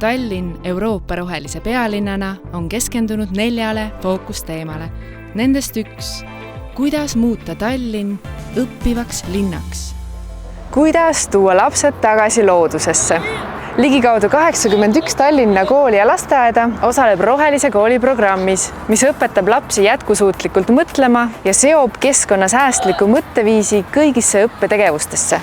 Tallinn Euroopa rohelise pealinnana on keskendunud 4 fookusteemale. Nendest üks, kuidas muuta Tallinn õppivaks linnaks. Kuidas tuua lapsed tagasi loodusesse? Ligikaudu 81 Tallinna kooli ja lasteaeda osaleb rohelise kooli programmis, mis õpetab lapsi jätkusuutlikult mõtlema ja seob keskkonnasäästliku mõtteviisi kõigisse õppetegevustesse.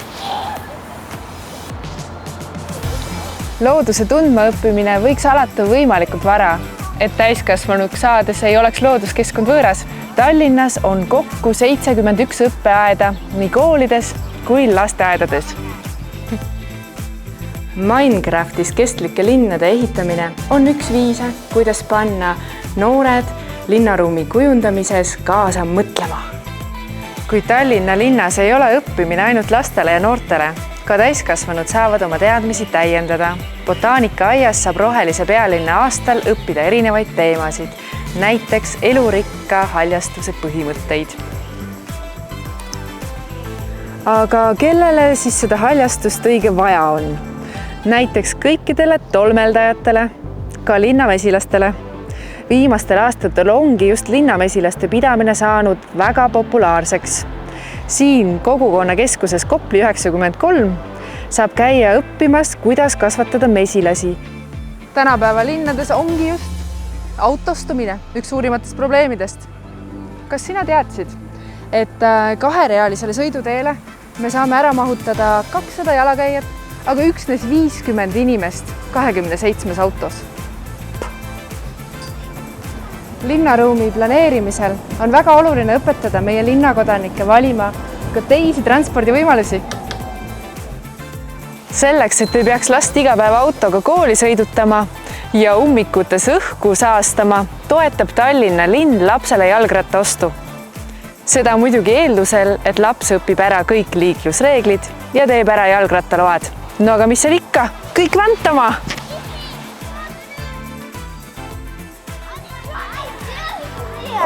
Looduse tundmaõppimine võiks alata võimalikult vara, et täiskasvanuks saades ei oleks looduskeskkond võõras. Tallinnas on kokku 71 õppeaeda nii koolides kui lasteaedades. Minecraftis kestlike linnade ehitamine on üks viise, kuidas panna noored linnaruumi kujundamises kaasa mõtlema. Kui Tallinna linnas ei ole õppimine ainult lastele ja noortele, ka täiskasvanud saavad oma teadmisi täiendada. Botaanikaaias saab rohelise pealinna aastal õppida erinevaid teemasid, näiteks elurikka haljastuse põhimõtteid. Aga kellele siis seda haljastust õige vaja on? Näiteks kõikidele tolmeldajatele, ka linnamesilastele. Viimastel aastatel ongi just linnamesilaste pidamine saanud väga populaarseks. Siin kogukonnakeskuses Kopli 93 saab käia õppimas, kuidas kasvatada mesilasi. Tänapäeva linnades ongi just autostumine üks suurimatest probleemidest. Kas sina teadsid, et 2-realisele sõiduteele me saame ära mahutada 200 jalakäijat, aga üksnes 50 inimest 27 autos. Linnaruumi planeerimisel on väga oluline õpetada meie linnakodanikke valima ka teisi transpordivõimalusi. Selleks, et ei peaks last iga päev autoga kooli sõidutama ja ummikutes õhku saastama, toetab Tallinna linn lapsele jalgrattaostu. Seda muidugi eeldusel, et laps õpib ära kõik liiklusreeglid ja teeb ära jalgrattaload. No aga mis seal ikka? Kõik väntama!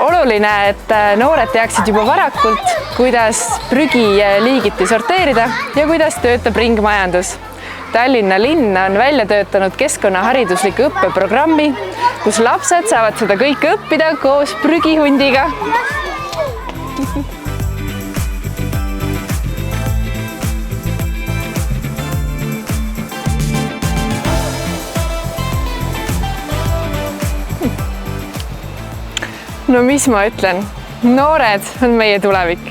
Oluline, et noored teaksid juba varakult, kuidas prügi liigiti sorteerida ja kuidas töötab ringmajandus. Tallinna linn on välja töötanud keskkonnaharidusliku õppeprogrammi, kus lapsed saavad seda kõike õppida koos prügihundiga. No mis ma ütlen? Noored on meie tulevik.